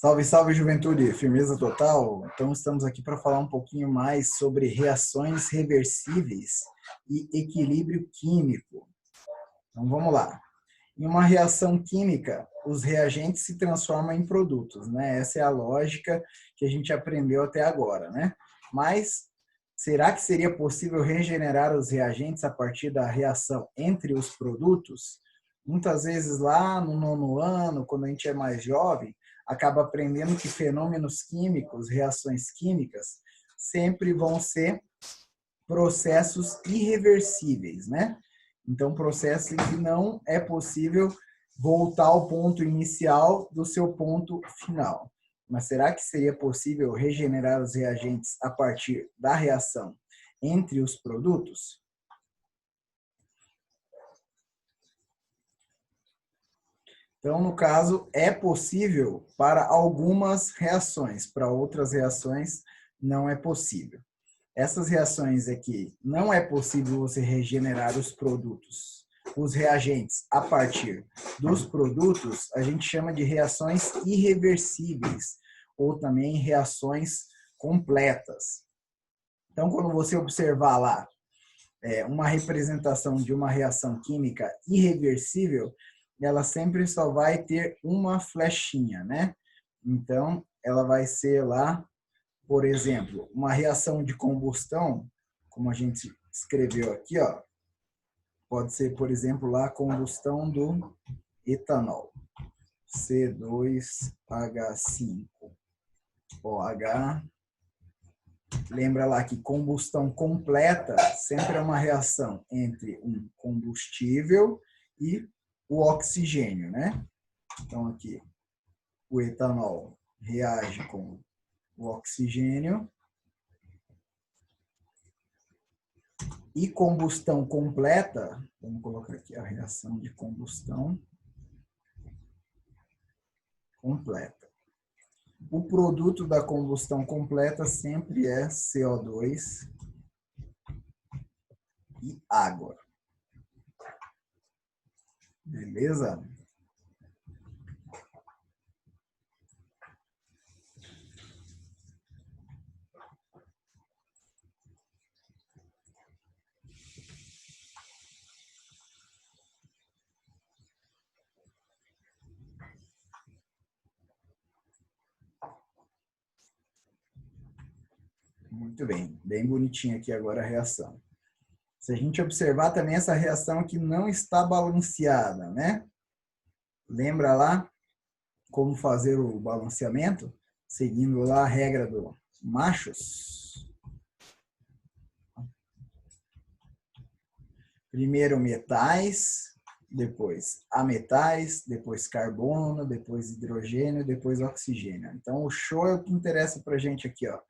Salve, salve, juventude! Firmeza total? Então, estamos aqui para falar um pouquinho mais sobre reações reversíveis e equilíbrio químico. Então, vamos lá. Em uma reação química, os reagentes se transformam em produtos, né? Essa é a lógica que a gente aprendeu até agora, né? Mas, será que seria possível regenerar os reagentes a partir da reação entre os produtos? Muitas vezes lá no nono ano, quando a gente é mais jovem, acaba aprendendo que fenômenos químicos, reações químicas, sempre vão ser processos irreversíveis, né? Então, processos em que não é possível voltar ao ponto inicial do seu ponto final. Mas será que seria possível regenerar os reagentes a partir da reação entre os produtos? Então, no caso, é possível para algumas reações, para outras reações não é possível. Essas reações aqui, não é possível você regenerar os produtos, os reagentes a partir dos produtos, a gente chama de reações irreversíveis, ou também reações completas. Então, quando você observar lá uma representação de uma reação química irreversível, ela sempre só vai ter uma flechinha, né? Então, ela vai ser lá, por exemplo, uma reação de combustão, como a gente escreveu aqui, ó, pode ser, por exemplo, lá a combustão do etanol, C2H5OH. Lembra lá que combustão completa sempre é uma reação entre um combustível e o oxigênio, né? Então, aqui, o etanol reage com o oxigênio. E combustão completa, vamos colocar aqui a reação de combustão completa. O produto da combustão completa sempre é CO2 e água. Beleza? Muito bem, bem bonitinha aqui agora a reação. Se a gente observar também essa reação aqui não está balanceada, né? Lembra lá como fazer o balanceamento? Seguindo lá a regra do Machos. Primeiro metais, depois ametais, depois carbono, depois hidrogênio, depois oxigênio. Então, o show é o que interessa para a gente aqui, ó.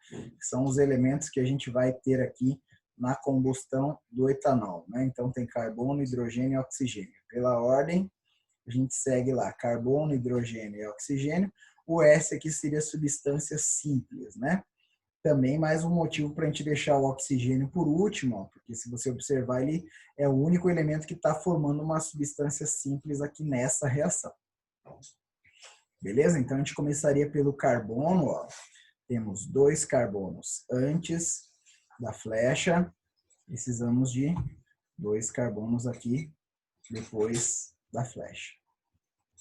São os elementos que a gente vai ter aqui na combustão do etanol, né? Então, tem carbono, hidrogênio e oxigênio. Pela ordem, a gente segue lá, carbono, hidrogênio e oxigênio. O S aqui seria substâncias simples, né? Também mais um motivo para a gente deixar o oxigênio por último, ó, porque se você observar, ele é o único elemento que está formando uma substância simples aqui nessa reação. Beleza? Então, a gente começaria pelo carbono. Ó. Temos 2 carbonos antes da flecha. Precisamos de 2 carbonos aqui depois da flecha.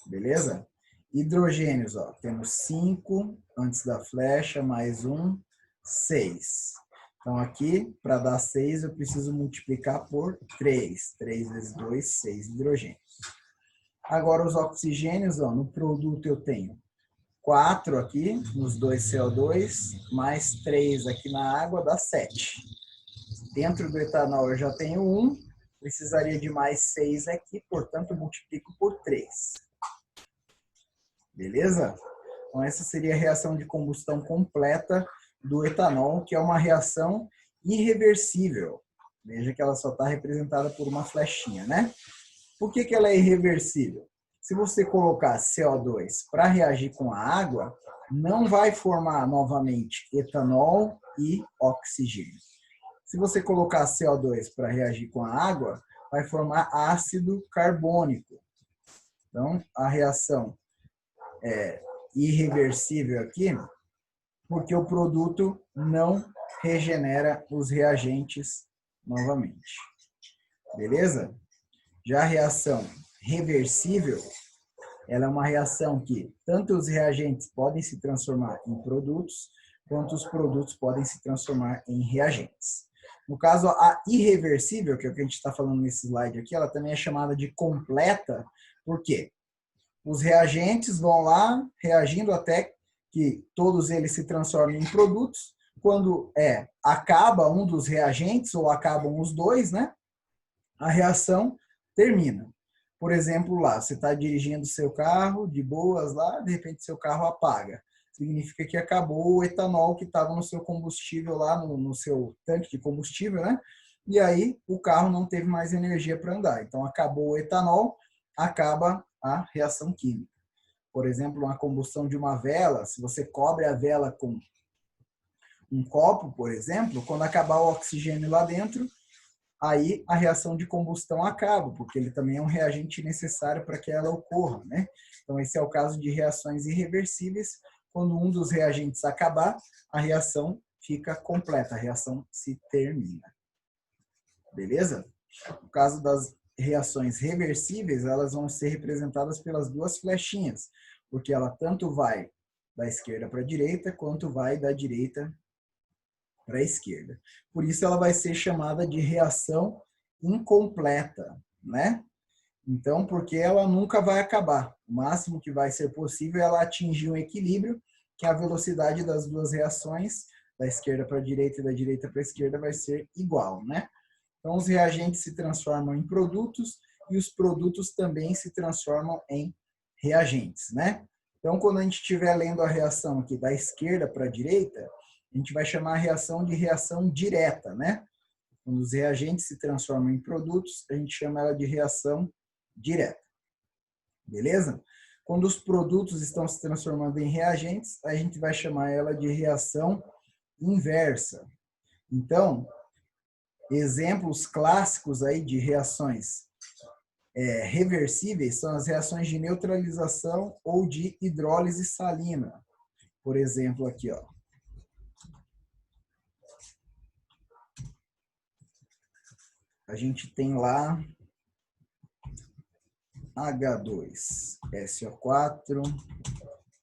Beleza? Hidrogênios, ó, temos 5 antes da flecha, mais 1, 6. Então, aqui, para dar 6, eu preciso multiplicar por 3. 3 vezes 2, 6 hidrogênios. Agora, os oxigênios, ó, no produto eu tenho 4 aqui, nos 2 CO2, mais 3 aqui na água, dá 7. Dentro do etanol eu já tenho 1, precisaria de mais 6 aqui, portanto, eu multiplico por 3. Beleza? Então, essa seria a reação de combustão completa do etanol, que é uma reação irreversível. Veja que ela só está representada por uma flechinha, né? Por que ela é irreversível? Se você colocar CO2 para reagir com a água, não vai formar novamente etanol e oxigênio. Se você colocar CO2 para reagir com a água, vai formar ácido carbônico. Então, a reação irreversível aqui, porque o produto não regenera os reagentes novamente. Beleza? Já a reação reversível, ela é uma reação que tanto os reagentes podem se transformar em produtos, quanto os produtos podem se transformar em reagentes. No caso, a irreversível, que é o que a gente está falando nesse slide aqui, ela também é chamada de completa, por quê? Os reagentes vão lá reagindo até que todos eles se transformem em produtos. Quando acaba um dos reagentes, ou acabam os dois, né? A reação termina. Por exemplo, lá, você está dirigindo seu carro de boas lá, de repente seu carro apaga. Significa que acabou o etanol que estava no seu combustível lá, no seu tanque de combustível, né? E aí o carro não teve mais energia para andar. Então acabou o etanol, acaba a reação química. Por exemplo, uma combustão de uma vela, se você cobre a vela com um copo, por exemplo, quando acabar o oxigênio lá dentro, aí a reação de combustão acaba, porque ele também é um reagente necessário para que ela ocorra, né? Então, esse é o caso de reações irreversíveis. Quando um dos reagentes acabar, a reação fica completa, a reação se termina. Beleza? No caso das reações reversíveis, elas vão ser representadas pelas duas flechinhas, porque ela tanto vai da esquerda para a direita, quanto vai da direita para a esquerda. Por isso ela vai ser chamada de reação incompleta, né? Então, porque ela nunca vai acabar. O máximo que vai ser possível é ela atingir um equilíbrio, que a velocidade das duas reações, da esquerda para a direita e da direita para a esquerda, vai ser igual, né? Então, os reagentes se transformam em produtos e os produtos também se transformam em reagentes, né? Então, quando a gente estiver lendo a reação aqui da esquerda para a direita, a gente vai chamar a reação de reação direta, né? Quando os reagentes se transformam em produtos, a gente chama ela de reação direta. Beleza? Quando os produtos estão se transformando em reagentes, a gente vai chamar ela de reação inversa. Então, exemplos clássicos aí de reações reversíveis são as reações de neutralização ou de hidrólise salina. Por exemplo, aqui, ó. A gente tem lá H2SO4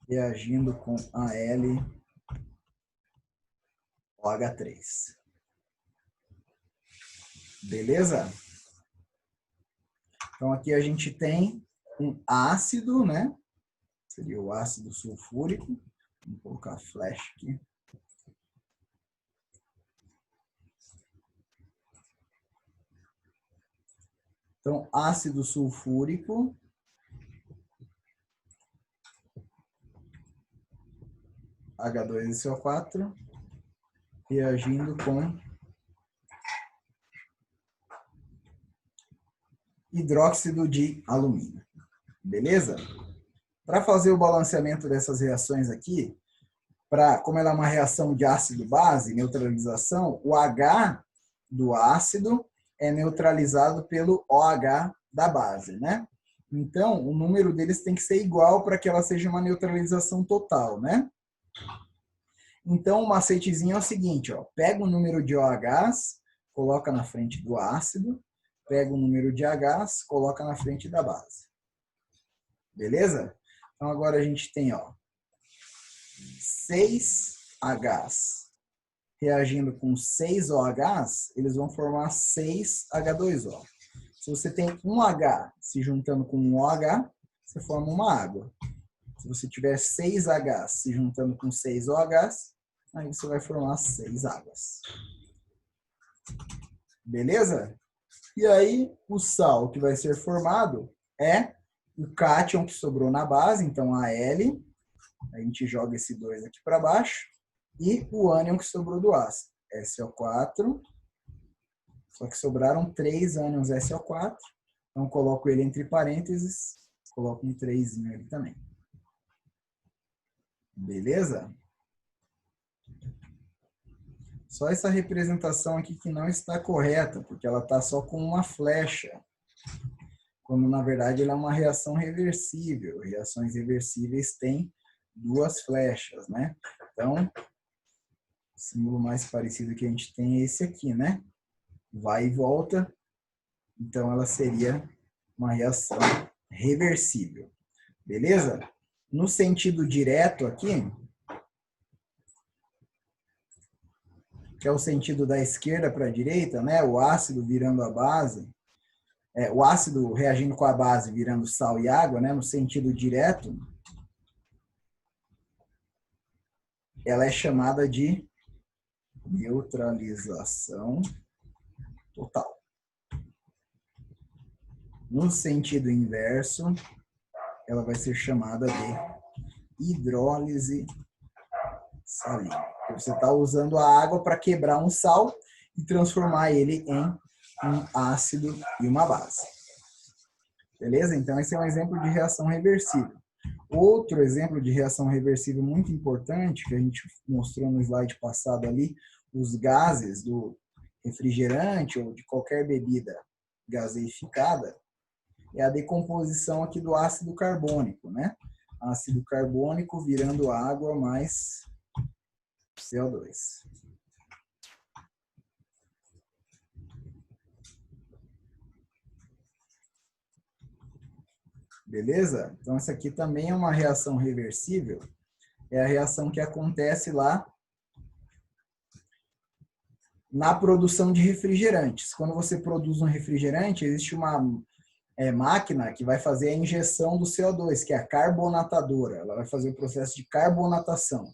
reagindo com AlOH3. Beleza? Então, aqui a gente tem um ácido, né? Seria o ácido sulfúrico. Vou colocar a flecha aqui. Então, ácido sulfúrico H2SO4 reagindo com hidróxido de alumínio. Beleza? Para fazer o balanceamento dessas reações aqui, como ela é uma reação de ácido-base, neutralização, o H do ácido é neutralizado pelo OH da base, né? Então, o número deles tem que ser igual para que ela seja uma neutralização total, né? Então, o macetezinho é o seguinte, ó, pega o número de OHs, coloca na frente do ácido, pega o número de Hs, coloca na frente da base. Beleza? Então, agora a gente tem, ó, 6 Hs reagindo com 6 OHs, eles vão formar 6 H2O. Se você tem um H se juntando com um OH, você forma uma água. Se você tiver 6 Hs se juntando com 6 OHs, aí você vai formar 6 águas. Beleza? E aí, o sal que vai ser formado é o cátion que sobrou na base, então Al, a gente joga esse 2 aqui para baixo, e o ânion que sobrou do ácido, SO4, só que sobraram 3 ânions SO4, então coloco ele entre parênteses, coloco um 3 nele também. Beleza? Só essa representação aqui que não está correta, porque ela está só com uma flecha, quando na verdade ela é uma reação reversível. Reações reversíveis têm duas flechas, né? Então, o símbolo mais parecido que a gente tem é esse aqui, né? Vai e volta. Então, ela seria uma reação reversível. Beleza? No sentido direto aqui, que é o sentido da esquerda para a direita, né? O ácido virando a base, o ácido reagindo com a base virando sal e água, né? No sentido direto, ela é chamada de neutralização total. No sentido inverso, ela vai ser chamada de hidrólise salina. Você está usando a água para quebrar um sal e transformar ele em um ácido e uma base. Beleza? Então, esse é um exemplo de reação reversível. Outro exemplo de reação reversível muito importante, que a gente mostrou no slide passado ali, os gases do refrigerante ou de qualquer bebida gaseificada, é a decomposição aqui do ácido carbônico, né? Ácido carbônico virando água mais CO2. Beleza? Então, essa aqui também é uma reação reversível. É a reação que acontece lá na produção de refrigerantes. Quando você produz um refrigerante, existe uma máquina que vai fazer a injeção do CO2, que é a carbonatadora. Ela vai fazer o processo de carbonatação.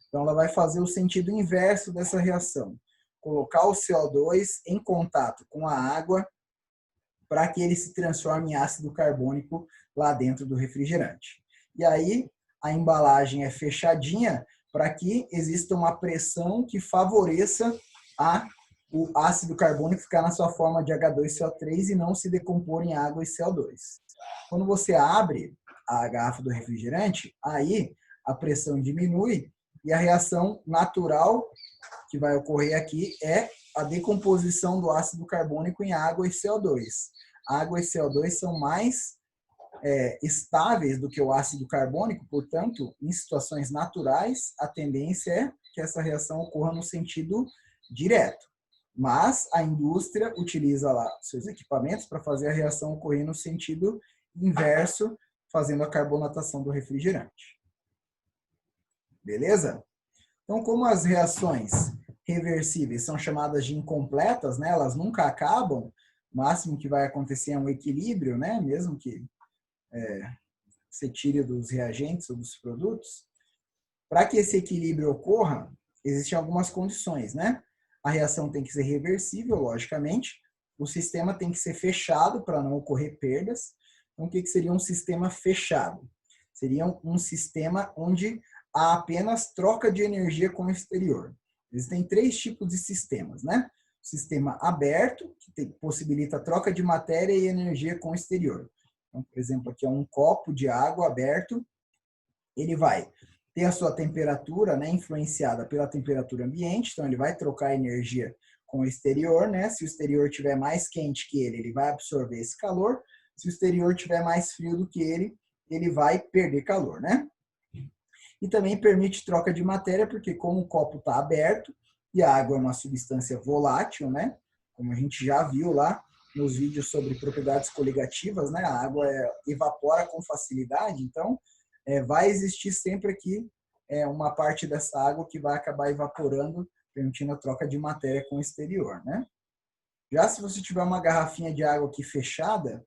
Então, ela vai fazer o sentido inverso dessa reação. Colocar o CO2 em contato com a água para que ele se transforme em ácido carbônico lá dentro do refrigerante. E aí, a embalagem é fechadinha para que exista uma pressão que favoreça o ácido carbônico ficar na sua forma de H2CO3 e não se decompor em água e CO2. Quando você abre a garrafa do refrigerante, aí a pressão diminui e a reação natural que vai ocorrer aqui é a decomposição do ácido carbônico em água e CO2. Água e CO2 são mais estáveis do que o ácido carbônico, portanto, em situações naturais, a tendência é que essa reação ocorra no sentido direto. Mas a indústria utiliza lá seus equipamentos para fazer a reação ocorrer no sentido inverso, fazendo a carbonatação do refrigerante. Beleza? Então, como as reações reversíveis são chamadas de incompletas, né? Elas nunca acabam, o máximo que vai acontecer é um equilíbrio, né? Mesmo que você tire dos reagentes ou dos produtos. Para que esse equilíbrio ocorra, existem algumas condições, né? A reação tem que ser reversível, logicamente. O sistema tem que ser fechado para não ocorrer perdas. Então, o que seria um sistema fechado? Seria um sistema onde há apenas troca de energia com o exterior. Existem 3 tipos de sistemas, né? O sistema aberto, que possibilita a troca de matéria e energia com o exterior. Então, por exemplo, aqui é um copo de água aberto. Ele vai ter a sua temperatura, né, influenciada pela temperatura ambiente, então ele vai trocar energia com o exterior, né? Se o exterior estiver mais quente que ele vai absorver esse calor. Se o exterior estiver mais frio do que ele vai perder calor, né? E também permite troca de matéria, porque como o copo está aberto e a água é uma substância volátil, né? Como a gente já viu lá nos vídeos sobre propriedades coligativas, né? A água evapora com facilidade, então vai existir sempre aqui uma parte dessa água que vai acabar evaporando, permitindo a troca de matéria com o exterior, né? Já se você tiver uma garrafinha de água aqui fechada,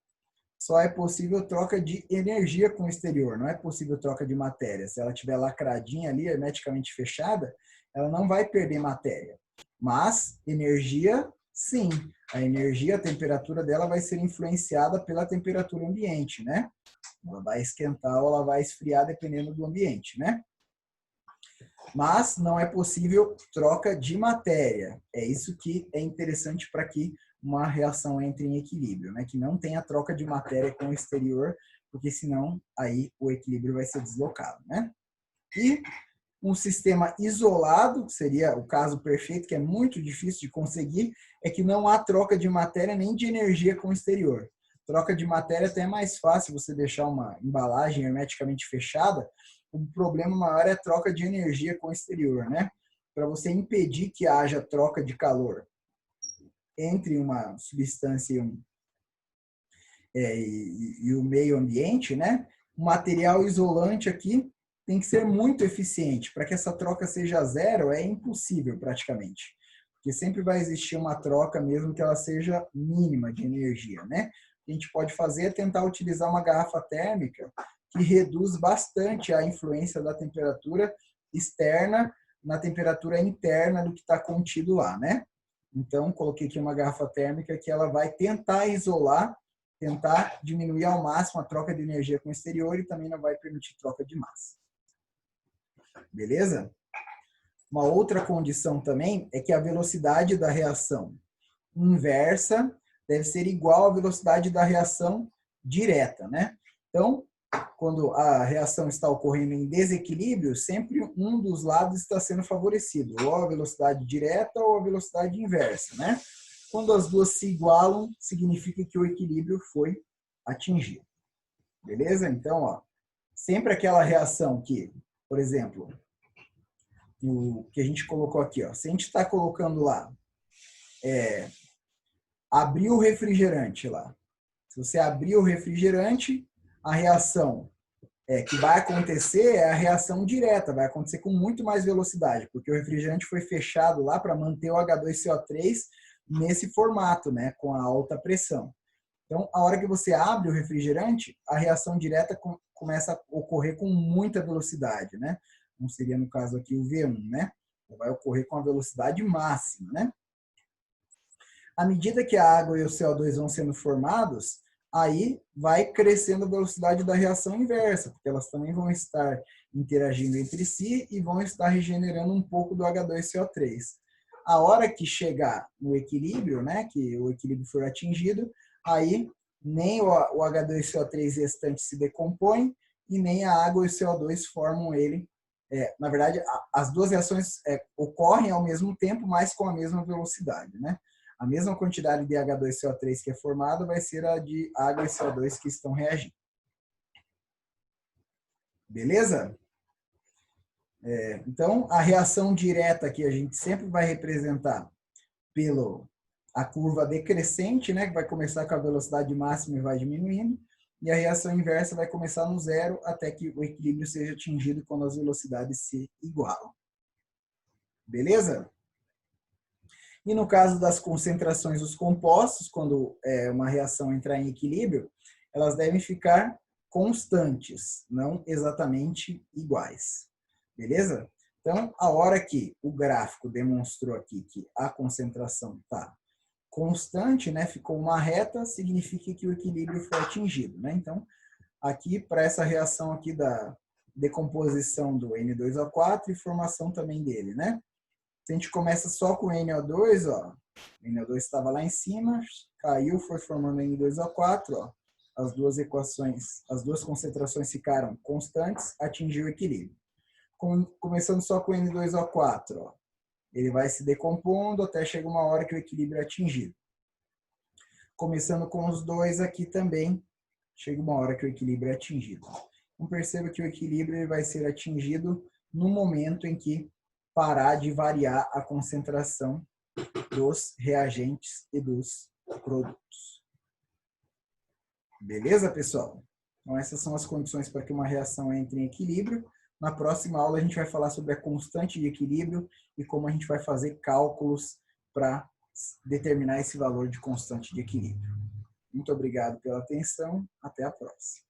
só é possível troca de energia com o exterior, não é possível troca de matéria. Se ela estiver lacradinha ali, hermeticamente fechada, ela não vai perder matéria. Mas energia, sim. A energia, a temperatura dela vai ser influenciada pela temperatura ambiente, né? Ela vai esquentar ou ela vai esfriar dependendo do ambiente, né? Mas não é possível troca de matéria. É isso que é interessante para que uma reação entre em equilíbrio, né? Que não tenha troca de matéria com o exterior, porque senão aí o equilíbrio vai ser deslocado, né? E um sistema isolado, que seria o caso perfeito, que é muito difícil de conseguir, é que não há troca de matéria nem de energia com o exterior. Troca de matéria até é mais fácil você deixar uma embalagem hermeticamente fechada. O problema maior é a troca de energia com o exterior, né? Para você impedir que haja troca de calor entre uma substância e o meio ambiente, né? O material isolante aqui tem que ser muito eficiente. Para que essa troca seja zero, é impossível praticamente. Porque sempre vai existir uma troca, mesmo que ela seja mínima de energia, né? O que a gente pode fazer é tentar utilizar uma garrafa térmica que reduz bastante a influência da temperatura externa na temperatura interna do que está contido lá, né? Então, coloquei aqui uma garrafa térmica que ela vai tentar isolar, tentar diminuir ao máximo a troca de energia com o exterior e também não vai permitir troca de massa. Beleza? Uma outra condição também é que a velocidade da reação inversa deve ser igual à velocidade da reação direta, né? Então, quando a reação está ocorrendo em desequilíbrio, sempre um dos lados está sendo favorecido, ou a velocidade direta ou a velocidade inversa, né? Quando as duas se igualam, significa que o equilíbrio foi atingido. Beleza? Então, ó, sempre aquela reação que, por exemplo, o que a gente colocou aqui, ó, se a gente está colocando lá, abrir o refrigerante lá. Se você abrir o refrigerante, a reação que vai acontecer é a reação direta, vai acontecer com muito mais velocidade, porque o refrigerante foi fechado lá para manter o H2CO3 nesse formato, né, com a alta pressão. Então, a hora que você abre o refrigerante, a reação direta começa a ocorrer com muita velocidade, né? Não seria, no caso aqui, o V1, né? Vai ocorrer com a velocidade máxima, né? À medida que a água e o CO2 vão sendo formados, aí vai crescendo a velocidade da reação inversa, porque elas também vão estar interagindo entre si e vão estar regenerando um pouco do H2CO3. A hora que chegar no equilíbrio, né, que o equilíbrio for atingido, aí nem o H2CO3 restante se decompõe e nem a água e o CO2 formam ele. Na verdade, as duas reações ocorrem ao mesmo tempo, mas com a mesma velocidade, né? A mesma quantidade de H2CO3 que é formada vai ser a de água e CO2 que estão reagindo. Beleza? Então, a reação direta aqui a gente sempre vai representar a curva decrescente, né, que vai começar com a velocidade máxima e vai diminuindo, e a reação inversa vai começar no zero até que o equilíbrio seja atingido quando as velocidades se igualam. Beleza? E no caso das concentrações dos compostos, quando uma reação entrar em equilíbrio, elas devem ficar constantes, não exatamente iguais. Beleza? Então, a hora que o gráfico demonstrou aqui que a concentração está constante, né, ficou uma reta, significa que o equilíbrio foi atingido, né? Então, aqui para essa reação aqui da decomposição do N2O4 e formação também dele, né? Se a gente começa só com NO2, ó, o NO2 estava lá em cima, caiu, foi formando N2O4, ó, as duas equações, as duas concentrações ficaram constantes, atingiu o equilíbrio. Começando só com N2O4, ó, ele vai se decompondo até chegar uma hora que o equilíbrio é atingido. Começando com os dois aqui também, chega uma hora que o equilíbrio é atingido. Então perceba que o equilíbrio vai ser atingido no momento em que parar de variar a concentração dos reagentes e dos produtos. Beleza, pessoal? Então essas são as condições para que uma reação entre em equilíbrio. Na próxima aula a gente vai falar sobre a constante de equilíbrio e como a gente vai fazer cálculos para determinar esse valor de constante de equilíbrio. Muito obrigado pela atenção. Até a próxima.